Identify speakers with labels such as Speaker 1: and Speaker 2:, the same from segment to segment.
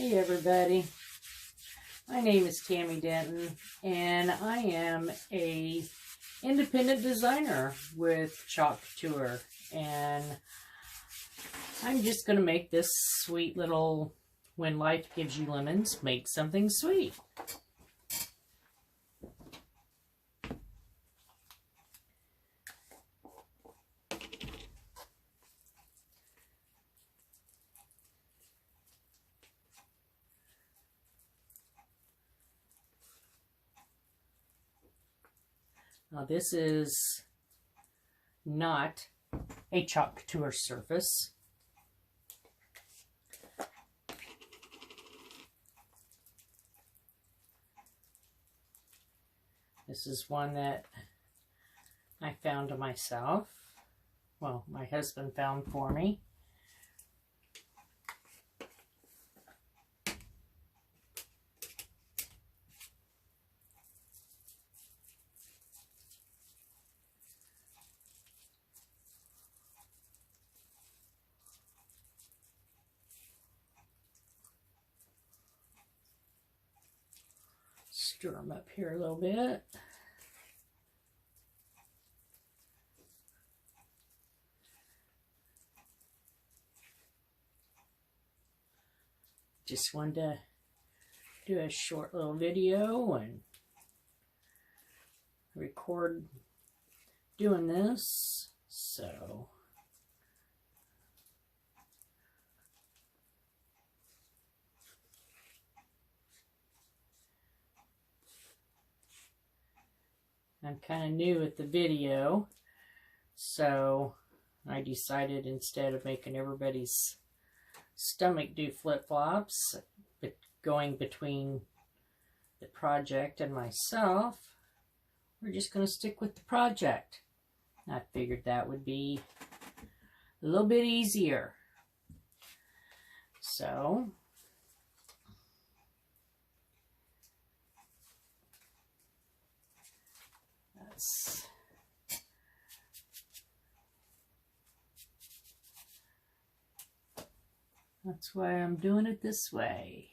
Speaker 1: Hey everybody, my name is Tammy Denton and I am a independent designer with Chalk Couture, and I'm just going to make this sweet little when life gives you lemons, make something sweet. Now this is not a Chalk Couture surface. This is one that I found myself. Well, my husband found for me. Stir them up here a little bit. Just wanted to do a short little video and record doing this, so I'm kind of new at the video, so I decided instead of making everybody's stomach do flip-flops, but going between the project and myself, we're just going to stick with the project. I figured that would be a little bit easier. So that's why I'm doing it this way.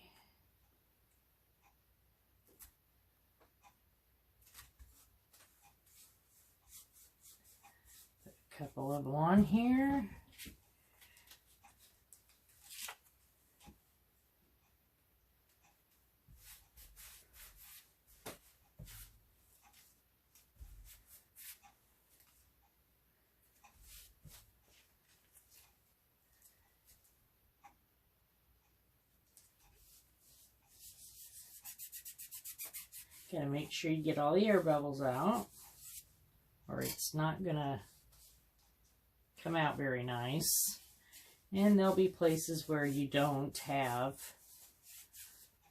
Speaker 1: Put a couple of them on here. Gotta make sure you get all the air bubbles out, or it's not gonna come out very nice. And there'll be places where you don't have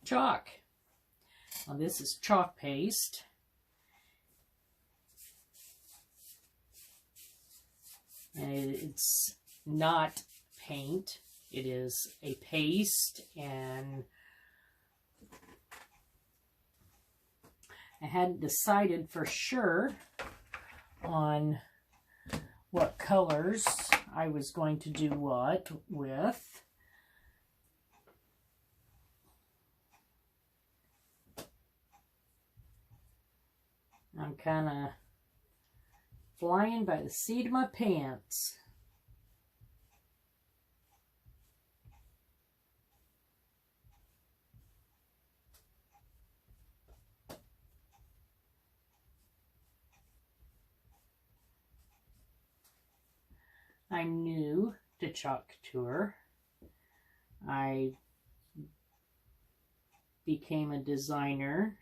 Speaker 1: chalk. Now this is chalk paste. And it's not paint. It is a paste, and I hadn't decided for sure on what colors I was going to do what with. I'm kind of flying by the seat of my pants. I'm new to Chalk Couture. I became a designer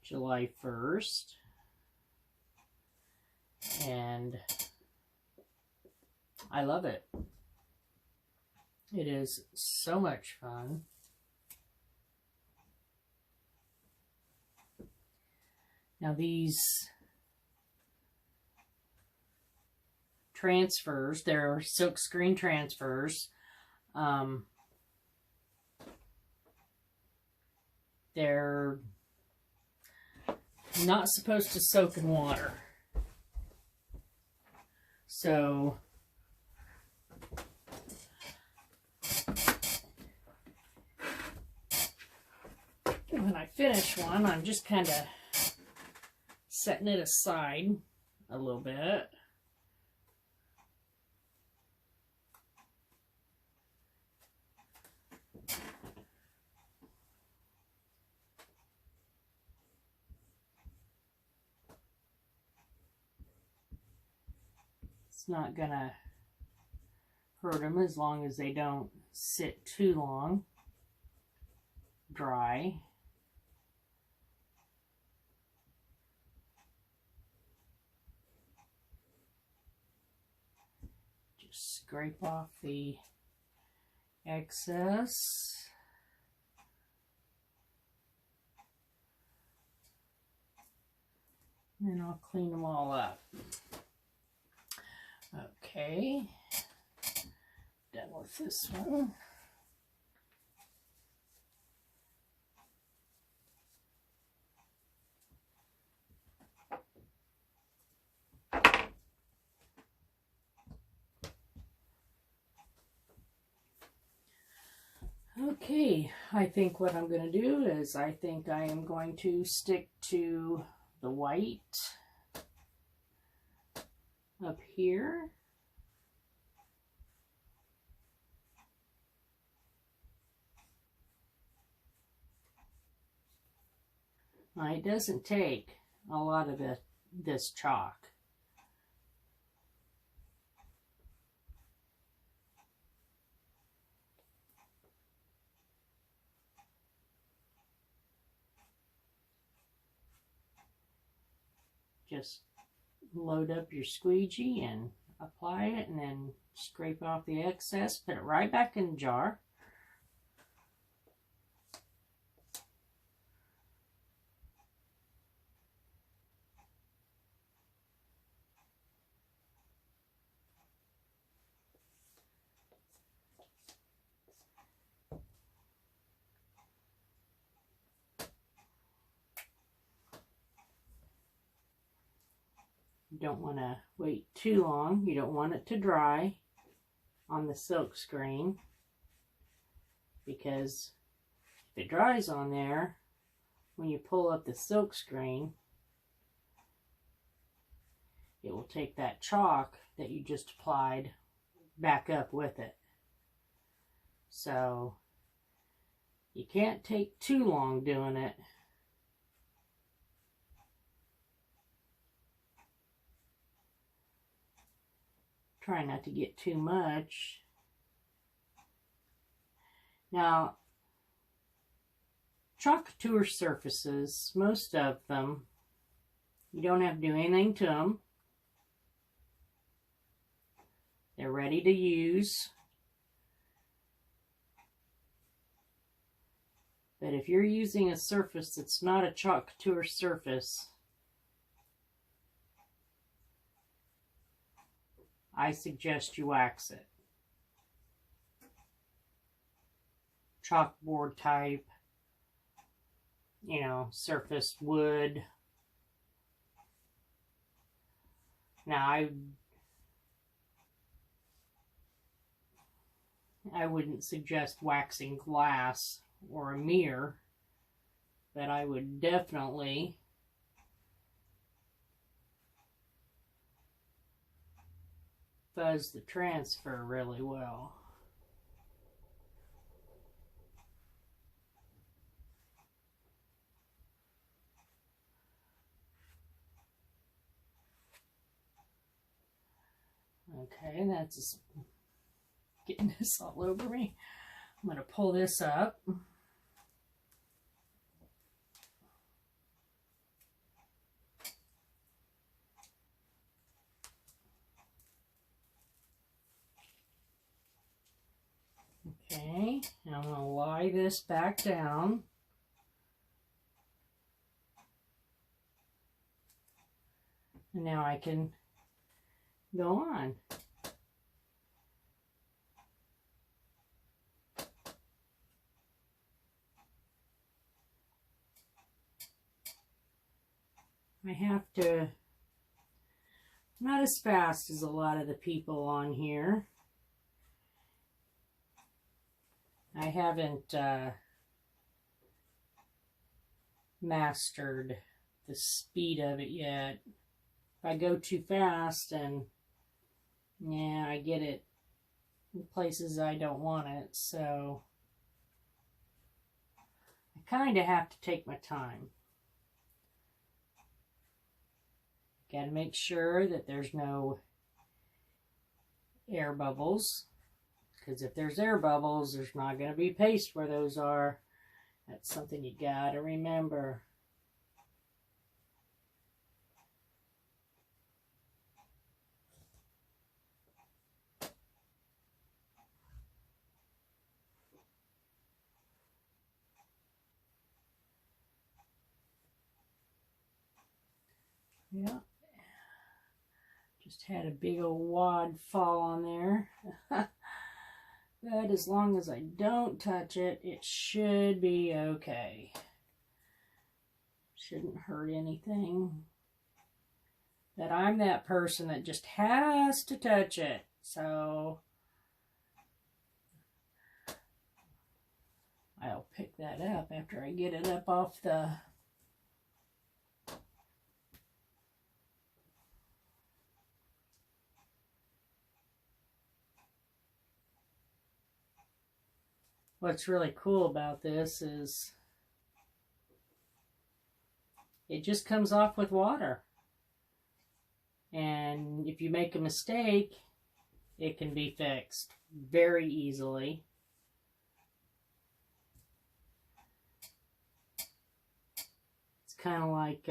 Speaker 1: July 1st, and I love it. It is so much fun. Now these transfers, they're silkscreen transfers. They're not supposed to soak in water. So when I finish one, I'm just kind of setting it aside a little bit. It's not gonna hurt them as long as they don't sit too long dry. Just scrape off the excess. And then I'll clean them all up. Okay, done with this one. Okay, I think what I'm going to do is I think I am going to stick to the white up here. Now, it doesn't take a lot of this chalk. Just load up your squeegee and apply it, and then scrape off the excess, put it right back in the jar. You don't want to wait too long. You don't want it to dry on the silk screen, because if it dries on there, when you pull up the silk screen, it will take that chalk that you just applied back up with it. So you can't take too long doing it. Try not to get too much. Now, Chalk Couture surfaces, most of them, you don't have to do anything to them. They're ready to use. But if you're using a surface that's not a Chalk Couture surface, I suggest you wax it. Chalkboard type, you know, surfaced wood. Now, I wouldn't suggest waxing glass or a mirror, but I would definitely fuzz the transfer really well. Okay, that's just getting this all over me. I'm going to pull this up. Okay, and I'm going to lie this back down. And now I can go on. I have to, not as fast as a lot of the people on here. I haven't mastered the speed of it yet. If I go too fast, and yeah, I get it in places I don't want it, so I kind of have to take my time. Got to make sure that there's no air bubbles, because if there's air bubbles, there's not going to be paste where those are. That's something you got to remember. Yeah. Just had a big old wad fall on there. But as long as I don't touch it, it should be okay. Shouldn't hurt anything. But I'm that person that just has to touch it. So I'll pick that up after I get it up off the What's really cool about this is it just comes off with water. And if you make a mistake, it can be fixed very easily. It's kind of like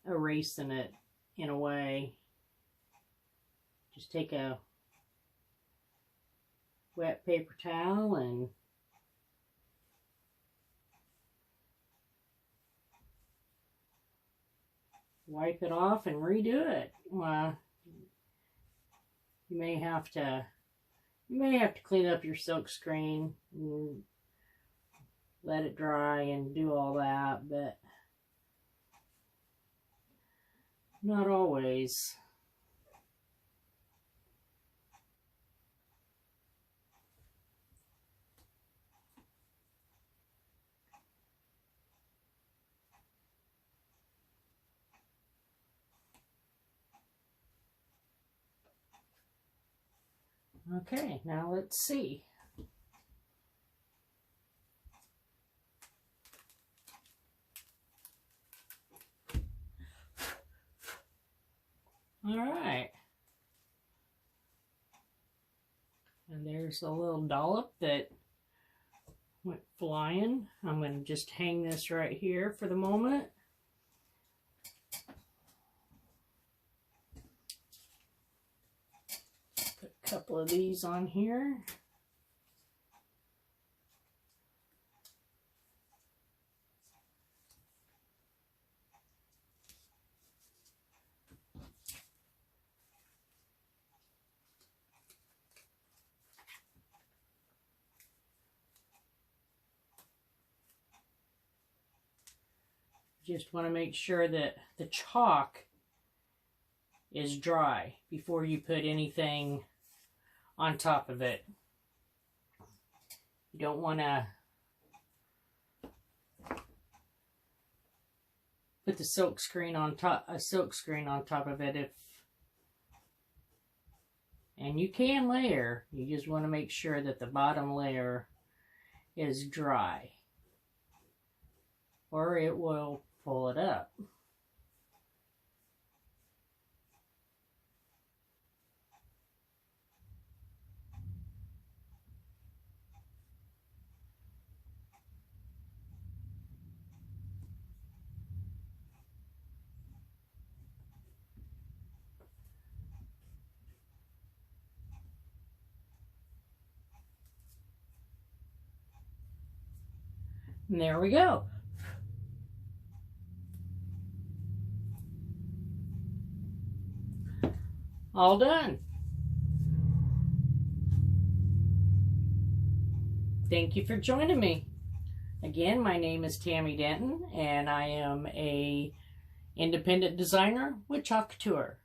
Speaker 1: erasing it in a way. Just take a wet paper towel and wipe it off and redo it. Well, you may have to clean up your silk screen and let it dry and do all that, but not always. Okay, now let's see. All right. And there's a little dollop that went flying. I'm going to just hang this right here for the moment. Put a couple of these on here. Just want to make sure that the chalk is dry before you put anything on top of it. You don't want to put the silk screen on top, a silk screen on top of it. And you can layer. You just want to make sure that the bottom layer is dry, or it will pull it up. And there we go. All done. Thank you for joining me. Again, my name is Tammy Denton, and I am an independent designer with Chalk Couture.